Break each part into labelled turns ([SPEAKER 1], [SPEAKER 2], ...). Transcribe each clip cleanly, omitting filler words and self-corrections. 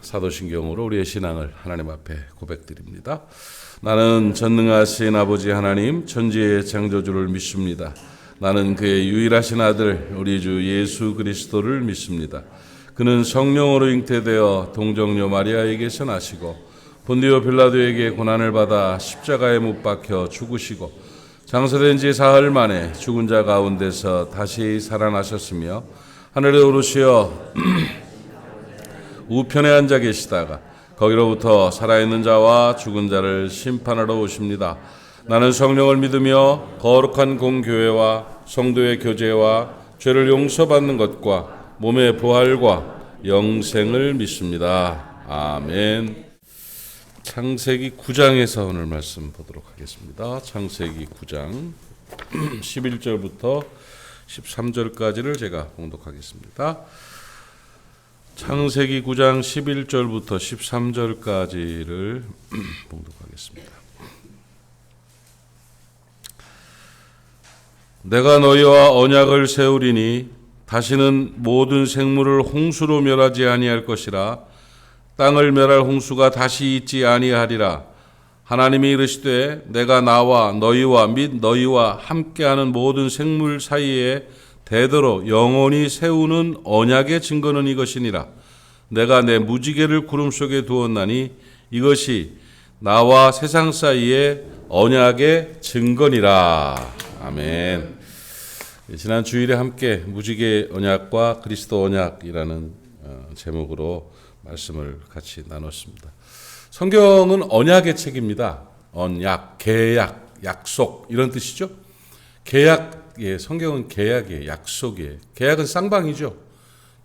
[SPEAKER 1] 사도신경으로 우리의 신앙을 하나님 앞에 고백드립니다. 나는 전능하신 아버지 하나님 천지의 창조주를 믿습니다. 나는 그의 유일하신 아들 우리 주 예수 그리스도를 믿습니다. 그는 성령으로 잉태되어 동정녀 마리아에게서 나시고 본디오 빌라도에게 고난을 받아 십자가에 못 박혀 죽으시고 장사된 지 사흘 만에 죽은 자 가운데서 다시 살아나셨으며 하늘에 오르시어 우편에 앉아 계시다가 거기로부터 살아있는 자와 죽은 자를 심판하러 오십니다. 나는 성령을 믿으며 거룩한 공교회와 성도의 교제와 죄를 용서받는 것과 몸의 부활과 영생을 믿습니다. 아멘. 창세기 9장에서 오늘 말씀 보도록 하겠습니다. 창세기 9장 11절부터 13절까지를 제가 봉독하겠습니다. 창세기 9장 11절부터 13절까지를 봉독하겠습니다. 내가 너희와 언약을 세우리니 다시는 모든 생물을 홍수로 멸하지 아니할 것이라. 땅을 멸할 홍수가 다시 있지 아니하리라. 하나님이 이르시되 내가 나와 너희와 및 너희와 함께하는 모든 생물 사이에 대대로 영원히 세우는 언약의 증거는 이것이니라. 내가 내 무지개를 구름 속에 두었나니 이것이 나와 세상 사이의 언약의 증거니라. 아멘. 지난 주일에 함께 무지개 언약과 그리스도 언약이라는 제목으로 말씀을 같이 나눴습니다. 성경은 언약의 책입니다. 언약, 계약, 약속 이런 뜻이죠. 계약, 성경은 계약이에요. 약속이에요. 계약은 쌍방이죠.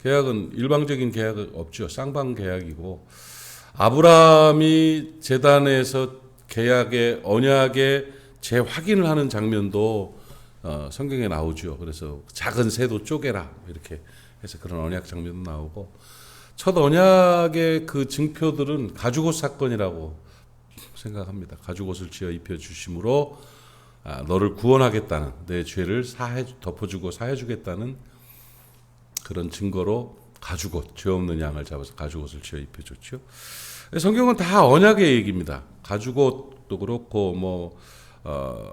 [SPEAKER 1] 계약은 일방적인 계약은 없죠. 쌍방 계약이고 아브라함이 제단에서 계약의 언약의 재확인을 하는 장면도 성경에 나오죠. 그래서 작은 새도 쪼개라 이렇게 해서 그런 언약 장면도 나오고 첫 언약의 그 증표들은 가죽옷 사건이라고 생각합니다. 가죽옷을 지어 입혀 주심으로 너를 구원하겠다는 내 죄를 덮어주고 사해주겠다는 그런 증거로 가죽옷, 죄 없는 양을 잡아서 가죽옷을 지어 입혀줬죠. 성경은 다 언약의 얘기입니다. 가죽옷도 그렇고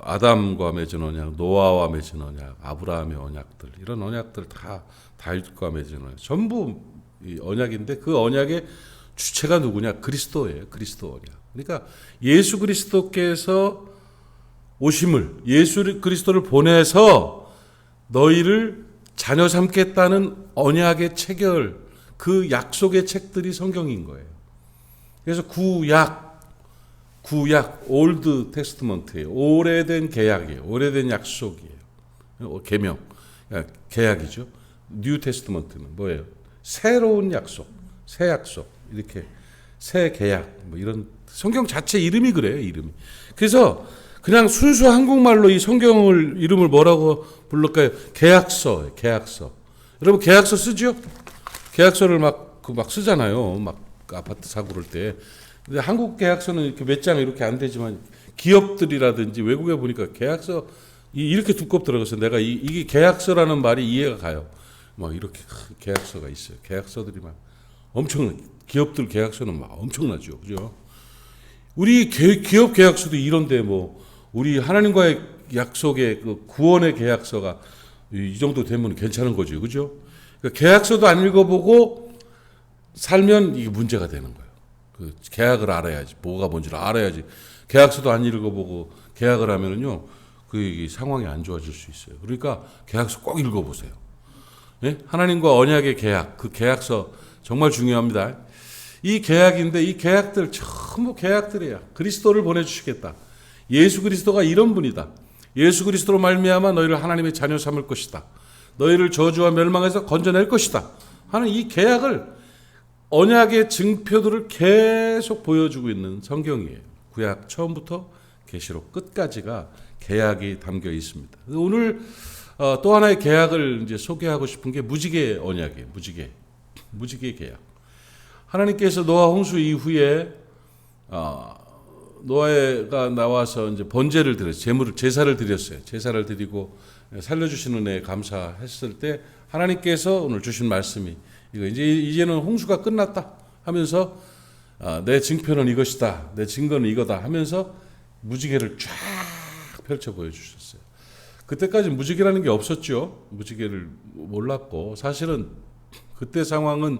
[SPEAKER 1] 아담과 맺은 언약, 노아와 맺은 언약, 아브라함의 언약들 이런 언약들 다 다윗과 맺은 언약 전부 이 언약인데 그 언약의 주체가 누구냐? 그리스도예요. 그리스도 언약. 그러니까 예수 그리스도께서 오심을 예수 그리스도를 보내서 너희를 자녀 삼겠다는 언약의 체결 그 약속의 책들이 성경인 거예요. 그래서 구약 올드 테스트먼트예요. 오래된 계약이에요. 오래된 약속이에요. 계명 계약이죠. 뉴 테스트먼트는 뭐예요? 새로운 약속, 새 약속, 이렇게 새 계약, 이런 성경 자체 이름이 그래요, 이름이. 그래서 그냥 순수 한국말로 이 성경을 이름을 뭐라고 부를까요? 계약서, 계약서. 여러분 계약서 쓰죠? 계약서를 막 쓰잖아요. 막 아파트 사고 그럴 때. 근데 한국 계약서는 이렇게 몇 장 이렇게 안 되지만 기업들이라든지 외국에 보니까 계약서 이렇게 두껍더라고요. 그래서 내가 이게 계약서라는 말이 이해가 가요. 막 이렇게 계약서가 있어요. 계약서들이 막 기업들 계약서는 막 엄청나죠. 그죠? 우리 기업 계약서도 이런데 우리 하나님과의 약속의 그 구원의 계약서가 이 정도 되면 괜찮은 거죠. 그죠? 그러니까 계약서도 안 읽어보고 살면 이게 문제가 되는 거예요. 그 계약을 알아야지. 뭐가 뭔지를 알아야지. 계약서도 안 읽어보고 계약을 하면은요, 그 상황이 안 좋아질 수 있어요. 그러니까 계약서 꼭 읽어보세요. 예? 하나님과 언약의 계약, 그 계약서 정말 중요합니다. 이 계약인데 이 계약들 전부 계약들이야. 그리스도를 보내주시겠다. 예수 그리스도가 이런 분이다. 예수 그리스도로 말미암아 너희를 하나님의 자녀 삼을 것이다. 너희를 저주와 멸망에서 건져낼 것이다. 하는 이 계약을 언약의 증표들을 계속 보여주고 있는 성경이에요. 구약 처음부터 계시록 끝까지가 계약이 담겨 있습니다. 오늘 또 하나의 계약을 이제 소개하고 싶은 게 무지개 언약이에요. 무지개 계약. 하나님께서 노아 홍수 이후에 노아가 나와서 이제 번제를 드렸어요. 제사를 드렸어요. 제사를 드리고 살려주시는 은혜에 감사했을 때 하나님께서 오늘 주신 말씀이 이거 이제는 홍수가 끝났다. 하면서 내 증표는 이것이다, 내 증거는 이거다 하면서 무지개를 쫙 펼쳐 보여주셨어요. 그때까지 무지개라는 게 없었죠. 무지개를 몰랐고, 사실은 그때 상황은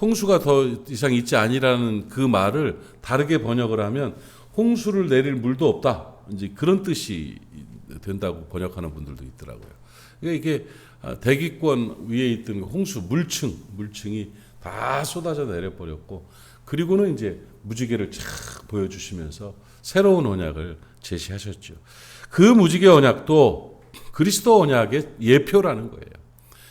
[SPEAKER 1] 홍수가 더 이상 있지 아니라는 그 말을 다르게 번역을 하면 홍수를 내릴 물도 없다, 이제 그런 뜻이 된다고 번역하는 분들도 있더라고요. 그러니까 이게 대기권 위에 있던 홍수 물층이 다 쏟아져 내려버렸고, 그리고는 이제 무지개를 쫙 보여주시면서 새로운 언약을 제시하셨죠. 그 무지개 언약도 그리스도 언약의 예표라는 거예요.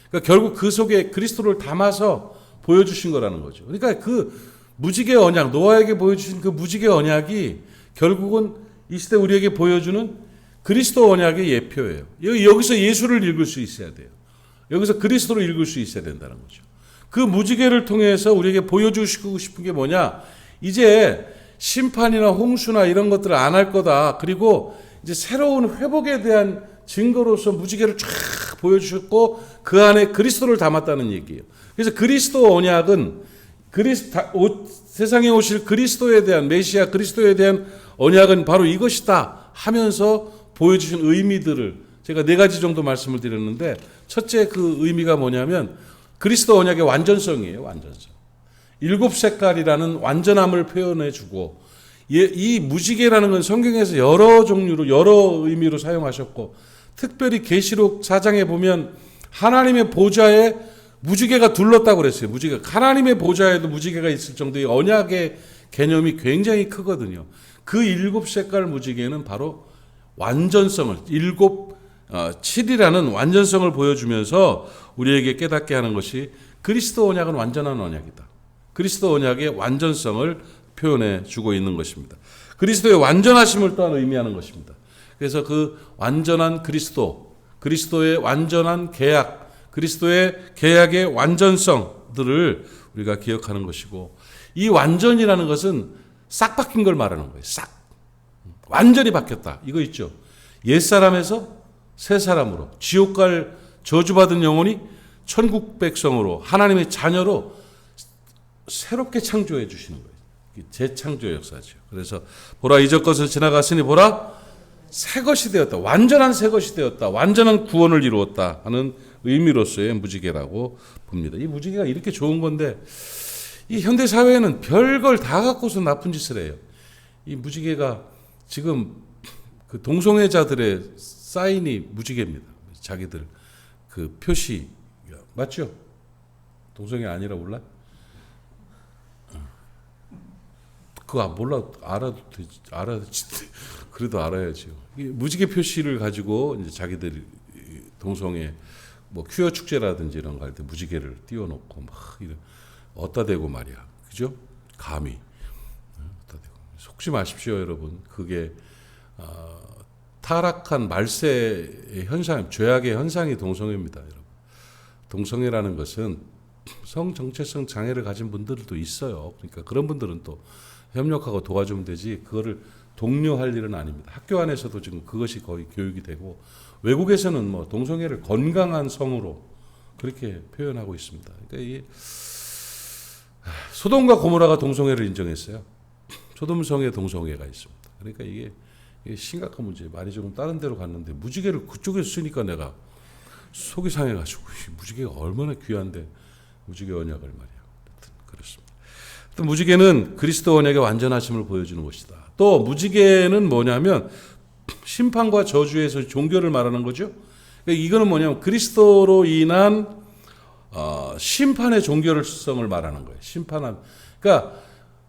[SPEAKER 1] 그러니까 결국 그 속에 그리스도를 담아서 보여주신 거라는 거죠. 그러니까 그 무지개 언약, 노아에게 보여주신 그 무지개 언약이 결국은 이 시대 우리에게 보여주는 그리스도 언약의 예표예요. 여기서 예수를 읽을 수 있어야 돼요. 여기서 그리스도를 읽을 수 있어야 된다는 거죠. 그 무지개를 통해서 우리에게 보여주시고 싶은 게 뭐냐? 이제 심판이나 홍수나 이런 것들을 안 할 거다. 그리고 이제 새로운 회복에 대한 증거로서 무지개를 쫙 보여주셨고 그 안에 그리스도를 담았다는 얘기예요. 그래서 그리스도 언약은 세상에 오실 그리스도에 대한 메시아 그리스도에 대한 언약은 바로 이것이다 하면서 보여주신 의미들을 제가 4가지 정도 말씀을 드렸는데, 첫째 그 의미가 뭐냐면 그리스도 언약의 완전성이에요. 완전성. 7색깔이라는 완전함을 표현해 주고, 이 무지개라는 건 성경에서 여러 종류로 여러 의미로 사용하셨고, 특별히 계시록 4장에 보면 하나님의 보좌에 무지개가 둘렀다고 그랬어요. 하나님의 보좌에도 무지개가 있을 정도의 언약의 개념이 굉장히 크거든요. 그 7색깔 무지개는 바로 완전성을 7이라는 완전성을 보여주면서 우리에게 깨닫게 하는 것이 그리스도 언약은 완전한 언약이다. 그리스도 언약의 완전성을 표현해 주고 있는 것입니다. 그리스도의 완전하심을 또한 의미하는 것입니다. 그래서 그 완전한 그리스도의 완전한 계약, 그리스도의 계약의 완전성들을 우리가 기억하는 것이고, 이 완전이라는 것은 싹 바뀐 걸 말하는 거예요. 싹. 완전히 바뀌었다. 이거 있죠. 옛사람에서 새 사람으로, 지옥 갈 저주받은 영혼이 천국 백성으로, 하나님의 자녀로 새롭게 창조해 주시는 거예요. 재창조 역사죠. 그래서 보라 이전 것은 지나갔으니 보라 새 것이 되었다. 완전한 새 것이 되었다. 완전한 구원을 이루었다 하는 의미로서의 무지개라고 봅니다. 이 무지개가 이렇게 좋은 건데 이 현대 사회에는 별걸 다 갖고서 나쁜 짓을 해요. 이 무지개가 지금 그 동성애자들의 사인이 무지개입니다. 자기들 그 표시 맞죠? 동성애 아니라 몰라? 그거 몰라 알아도 되지, 그래도 알아야죠. 무지개 표시를 가지고 이제 자기들 동성애 뭐 퀴어 축제라든지 이런 거 할 때 무지개를 띄워놓고 막 이런 어따 대고 말이야, 그죠? 감히 어따 대고 속지 마십시오, 여러분. 그게 타락한 말세의 현상, 죄악의 현상이 동성애입니다, 여러분. 동성애라는 것은 성 정체성 장애를 가진 분들도 있어요. 그러니까 그런 분들은 또 협력하고 도와주면 되지 그거를 독려할 일은 아닙니다. 학교 안에서도 지금 그것이 거의 교육이 되고 외국에서는 뭐 동성애를 건강한 성으로 그렇게 표현하고 있습니다. 그러니까 이게 소돔과 고모라가 동성애를 인정했어요. 소돔성에 동성애가 있습니다. 그러니까 이게 심각한 문제예요. 말이 조금 다른 데로 갔는데 무지개를 그쪽에서 쓰니까 내가 속이 상해가지고 무지개가 얼마나 귀한데 무지개 언약을 말이야. 그렇습니다. 또 무지개는 그리스도 언약의 완전하심을 보여주는 것이다. 또 무지개는 뭐냐면 심판과 저주에서 종교를 말하는 거죠. 그러니까 이거는 뭐냐면 그리스도로 인한 심판의 종교성을 말하는 거예요. 그러니까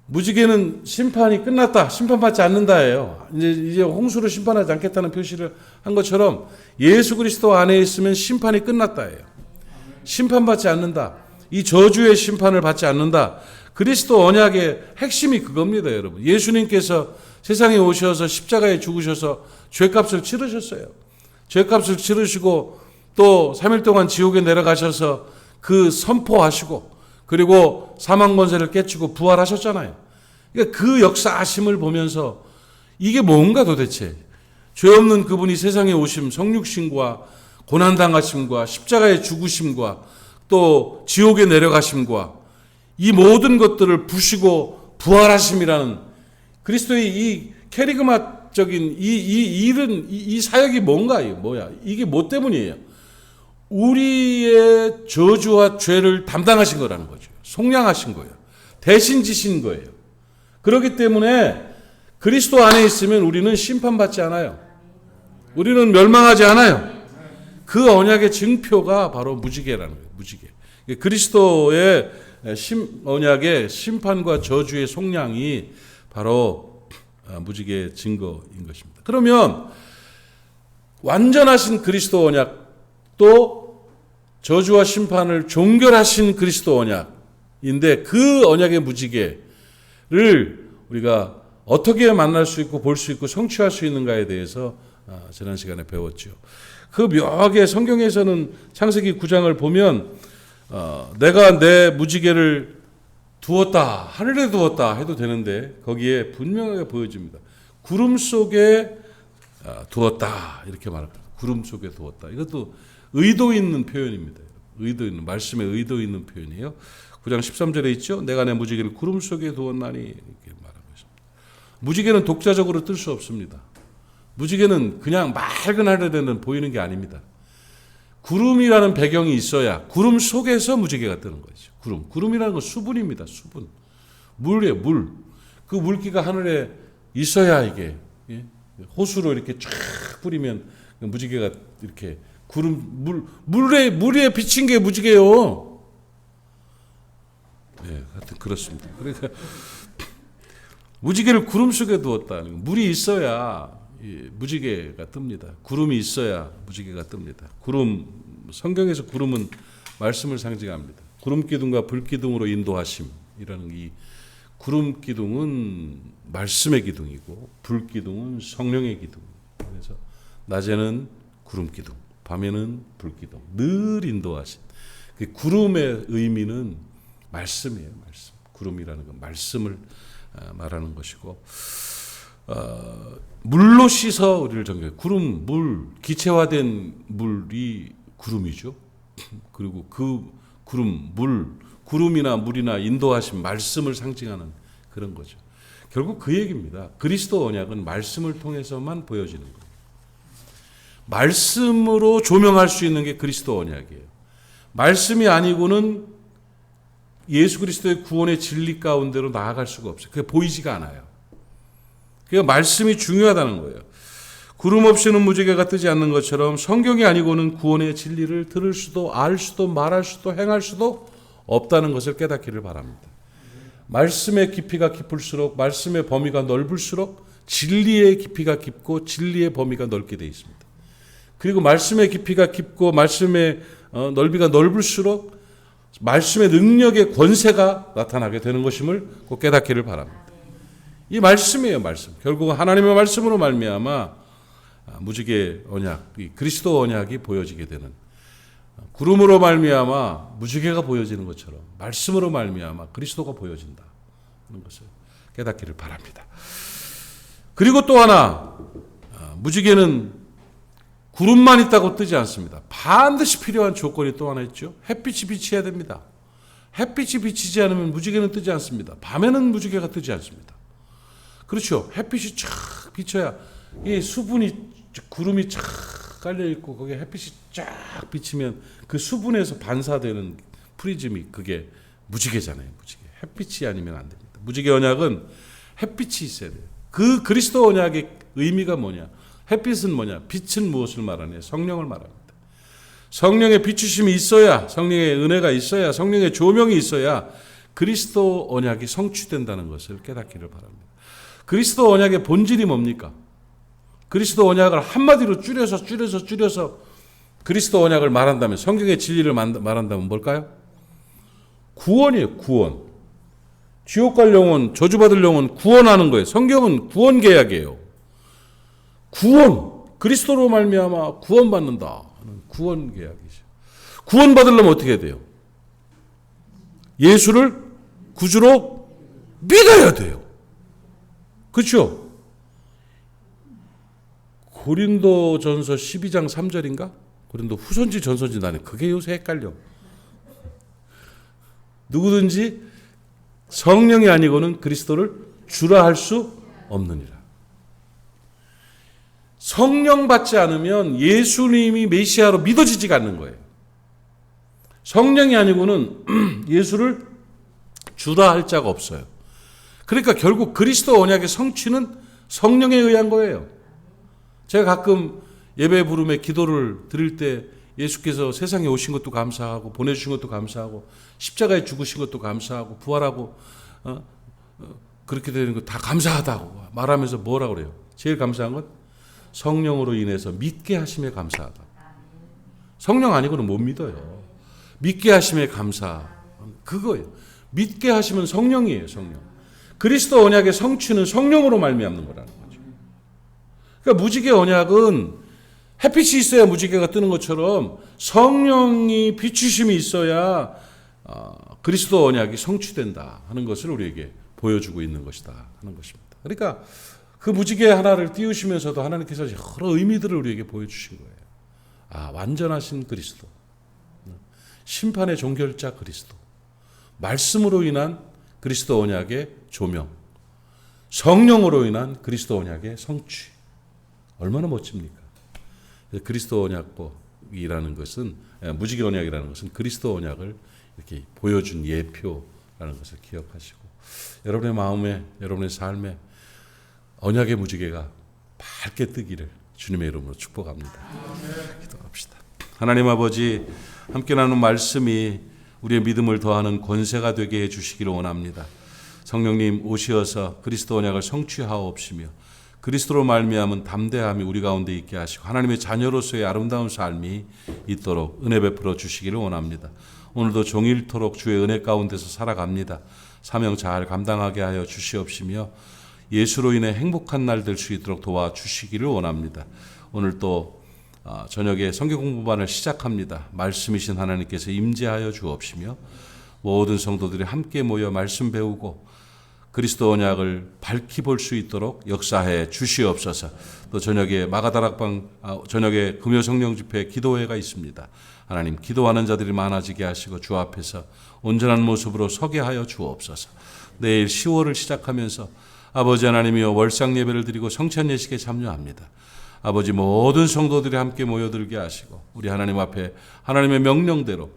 [SPEAKER 1] 무지개는 심판이 끝났다, 심판받지 않는다예요. 이제 홍수로 심판하지 않겠다는 표시를 한 것처럼 예수 그리스도 안에 있으면 심판이 끝났다예요. 심판받지 않는다. 이 저주의 심판을 받지 않는다. 그리스도 언약의 핵심이 그겁니다, 여러분. 예수님께서 세상에 오셔서 십자가에 죽으셔서 죄값을 치르셨어요. 죄값을 치르시고 또 3일 동안 지옥에 내려가셔서 그 선포하시고 그리고 사망 권세를 깨치고 부활하셨잖아요. 그러니까 그 역사하심을 보면서 이게 뭔가 도대체 죄 없는 그분이 세상에 오심, 성육신과 고난당하심과 십자가의 죽으심과 또 지옥에 내려가심과 이 모든 것들을 부시고 부활하심이라는 그리스도의 이 캐리그마적인 이 일은 이 사역이 뭔가요? 뭐야? 이게 뭐 때문이에요? 우리의 저주와 죄를 담당하신 거라는 거죠. 속량하신 거예요. 대신 지신 거예요. 그렇기 때문에 그리스도 안에 있으면 우리는 심판받지 않아요. 우리는 멸망하지 않아요. 그 언약의 증표가 바로 무지개라는 거예요. 무지개. 그리스도의 언약의 심판과 저주의 속량이 바로 무지개의 증거인 것입니다. 그러면 완전하신 그리스도 언약 또 저주와 심판을 종결하신 그리스도 언약인데 그 언약의 무지개를 우리가 어떻게 만날 수 있고 볼 수 있고 성취할 수 있는가에 대해서 지난 시간에 배웠죠. 그 묘하게 성경에서는 창세기 9장을 보면 내가 내 무지개를 두었다, 하늘에 두었다 해도 되는데 거기에 분명하게 보여집니다. 구름 속에 두었다 이렇게 말합니다. 구름 속에 두었다. 이것도 의도 있는 표현입니다. 의도 있는 말씀에 의도 있는 표현이에요. 9장 13절에 있죠. 내가 내 무지개를 구름 속에 두었나니 이렇게 말하고 있습니다. 무지개는 독자적으로 뜰 수 없습니다. 무지개는 그냥 맑은 하늘에는 보이는 게 아닙니다. 구름이라는 배경이 있어야 구름 속에서 무지개가 뜨는 거죠. 구름이라는 건 수분입니다. 수분. 물이에요. 물. 그 물기가 하늘에 있어야 이게 호수로 이렇게 쫙 뿌리면 무지개가 이렇게 물에 비친 게 무지개요. 네, 하여튼 그렇습니다. 그러니까 무지개를 구름 속에 두었다. 물이 있어야 무지개가 뜹니다. 구름이 있어야 무지개가 뜹니다. 성경에서 구름은 말씀을 상징합니다. 구름 기둥과 불 기둥으로 인도하심이라는 이 구름 기둥은 말씀의 기둥이고 불 기둥은 성령의 기둥. 그래서 낮에는 구름 기둥, 밤에는 불 기둥. 늘 인도하신. 그 구름의 의미는 말씀이에요. 말씀. 구름이라는 건 말씀을 말하는 것이고 물로 씻어 우리를 정결해. 구름, 물, 기체화된 물이 구름이죠. 그리고 그 구름, 구름이나 물이나 인도하신 말씀을 상징하는 그런 거죠. 결국 그 얘기입니다. 그리스도 언약은 말씀을 통해서만 보여지는 거예요. 말씀으로 조명할 수 있는 게 그리스도 언약이에요. 말씀이 아니고는 예수 그리스도의 구원의 진리 가운데로 나아갈 수가 없어요. 그게 보이지가 않아요. 그러니까 말씀이 중요하다는 거예요. 구름 없이는 무지개가 뜨지 않는 것처럼 성경이 아니고는 구원의 진리를 들을 수도 알 수도 말할 수도 행할 수도 없다는 것을 깨닫기를 바랍니다. 말씀의 깊이가 깊을수록 말씀의 범위가 넓을수록 진리의 깊이가 깊고 진리의 범위가 넓게 되어 있습니다. 그리고 말씀의 깊이가 깊고 말씀의 넓이가 넓을수록 말씀의 능력의 권세가 나타나게 되는 것임을 꼭 깨닫기를 바랍니다. 이 말씀이에요, 말씀. 결국은 하나님의 말씀으로 말미암아 무지개 언약, 그리스도 언약이 보여지게 되는 구름으로 말미암아 무지개가 보여지는 것처럼 말씀으로 말미암아 그리스도가 보여진다 하는 것을 깨닫기를 바랍니다. 그리고 또 하나 무지개는 구름만 있다고 뜨지 않습니다. 반드시 필요한 조건이 또 하나 있죠. 햇빛이 비쳐야 됩니다. 햇빛이 비치지 않으면 무지개는 뜨지 않습니다. 밤에는 무지개가 뜨지 않습니다. 그렇죠. 햇빛이 쫙 비쳐야 이 수분이 구름이 쫙 깔려 있고 거기에 햇빛이 쫙 비치면 그 수분에서 반사되는 프리즘이 그게 무지개잖아요. 무지개. 햇빛이 아니면 안 됩니다. 무지개 언약은 햇빛이 있어야 돼요. 그 그리스도 언약의 의미가 뭐냐? 햇빛은 뭐냐? 빛은 무엇을 말하냐? 성령을 말합니다. 성령의 비추심이 있어야, 성령의 은혜가 있어야, 성령의 조명이 있어야 그리스도 언약이 성취된다는 것을 깨닫기를 바랍니다. 그리스도 언약의 본질이 뭡니까? 그리스도 언약을 한마디로 줄여서 그리스도 언약을 말한다면, 성경의 진리를 말한다면 뭘까요? 구원이에요. 구원. 지옥 갈 영혼, 저주받을 영혼 구원하는 거예요. 성경은 구원 계약이에요. 구원. 그리스도로 말미암아 구원받는다. 구원 계약이죠. 구원받으려면 어떻게 해야 돼요? 예수를 구주로 믿어야 돼요. 그렇죠? 고린도전서 12장 3절인가? 고린도 후서인지 전서인지 나는 그게 요새 헷갈려. 누구든지 성령이 아니고는 그리스도를 주라 할 수 없느니라. 성령 받지 않으면 예수님이 메시아로 믿어지지가 않는 거예요. 성령이 아니고는 예수를 주라 할 자가 없어요. 그러니까 결국 그리스도 언약의 성취는 성령에 의한 거예요. 제가 가끔 예배 부름에 기도를 드릴 때 예수께서 세상에 오신 것도 감사하고 보내주신 것도 감사하고 십자가에 죽으신 것도 감사하고 부활하고 그렇게 되는 거 다 감사하다고 말하면서 뭐라고 그래요? 제일 감사한 건 성령으로 인해서 믿게 하심에 감사하다. 성령 아니고는 못 믿어요. 믿게 하심에 감사. 그거예요. 믿게 하시면 성령이에요. 성령. 그리스도 언약의 성취는 성령으로 말미암는 거라는 거죠. 그러니까 무지개 언약은 햇빛이 있어야 무지개가 뜨는 것처럼 성령이 비추심이 있어야 그리스도 언약이 성취된다 하는 것을 우리에게 보여주고 있는 것이다 하는 것입니다. 그러니까 그 무지개 하나를 띄우시면서도 하나님께서 여러 의미들을 우리에게 보여주신 거예요. 완전하신 그리스도, 심판의 종결자 그리스도, 말씀으로 인한 그리스도 언약의 조명, 성령으로 인한 그리스도 언약의 성취. 얼마나 멋집니까? 그리스도 언약이라는 것은, 무지개 언약이라는 것은 그리스도 언약을 이렇게 보여준 예표라는 것을 기억하시고, 여러분의 마음에, 여러분의 삶에 언약의 무지개가 밝게 뜨기를 주님의 이름으로 축복합니다. 기도합시다. 하나님 아버지, 함께 나눈 말씀이 우리의 믿음을 더하는 권세가 되게 해주시기를 원합니다. 성령님 오시어서 그리스도 언약을 성취하옵시며 그리스도로 말미암은 담대함이 우리 가운데 있게 하시고 하나님의 자녀로서의 아름다운 삶이 있도록 은혜 베풀어 주시기를 원합니다. 오늘도 종일토록 주의 은혜 가운데서 살아갑니다. 사명 잘 감당하게 하여 주시옵시며 예수로 인해 행복한 날 될 수 있도록 도와주시기를 원합니다. 오늘 또 저녁에 성경 공부반을 시작합니다. 말씀이신 하나님께서 임재하여 주옵시며 모든 성도들이 함께 모여 말씀 배우고 그리스도 언약을 밝히 볼 수 있도록 역사해 주시옵소서. 또 저녁에 마가다락방 저녁에 금요 성령 집회 기도회가 있습니다. 하나님 기도하는 자들이 많아지게 하시고 주 앞에서 온전한 모습으로 서게 하여 주옵소서. 내일 10월을 시작하면서 아버지 하나님이여 월상 예배를 드리고 성찬 예식에 참여합니다. 아버지 모든 성도들이 함께 모여들게 하시고 우리 하나님 앞에 하나님의 명령대로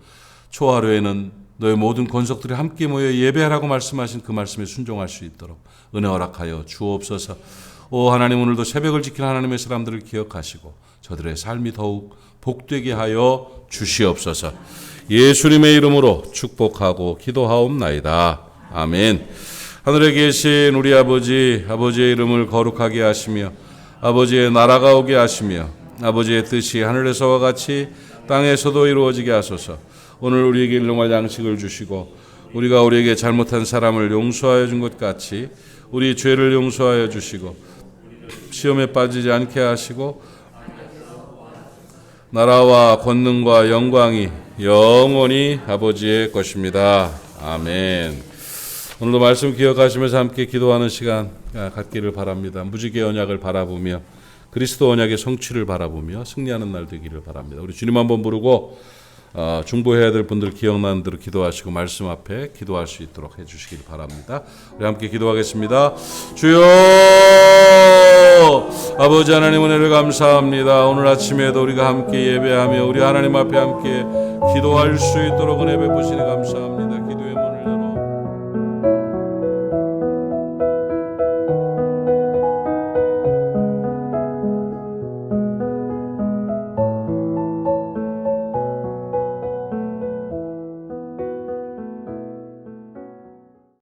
[SPEAKER 1] 초하루에는 너의 모든 권속들이 함께 모여 예배하라고 말씀하신 그 말씀에 순종할 수 있도록 은혜 허락하여 주옵소서. 오 하나님, 오늘도 새벽을 지키는 하나님의 사람들을 기억하시고 저들의 삶이 더욱 복되게 하여 주시옵소서. 예수님의 이름으로 축복하고 기도하옵나이다. 아멘. 하늘에 계신 우리 아버지, 아버지의 이름을 거룩하게 하시며 아버지의 나라가 오게 하시며 아버지의 뜻이 하늘에서와 같이 땅에서도 이루어지게 하소서. 오늘 우리에게 일용할 양식을 주시고 우리가 우리에게 잘못한 사람을 용서하여 준 것 같이 우리 죄를 용서하여 주시고 시험에 빠지지 않게 하시고 나라와 권능과 영광이 영원히 아버지의 것입니다. 아멘. 오늘도 말씀 기억하시면서 함께 기도하는 시간 갖기를 바랍니다. 무지개 언약을 바라보며 그리스도 언약의 성취를 바라보며 승리하는 날 되기를 바랍니다. 우리 주님 한번 부르고 중보해야 될 분들 기억나는 대로 기도하시고 말씀 앞에 기도할 수 있도록 해주시길 바랍니다. 우리 함께 기도하겠습니다. 주여 아버지 하나님 은혜를 감사합니다. 오늘 아침에도 우리가 함께 예배하며 우리 하나님 앞에 함께 기도할 수 있도록 은혜 베푸시니 감사합니다.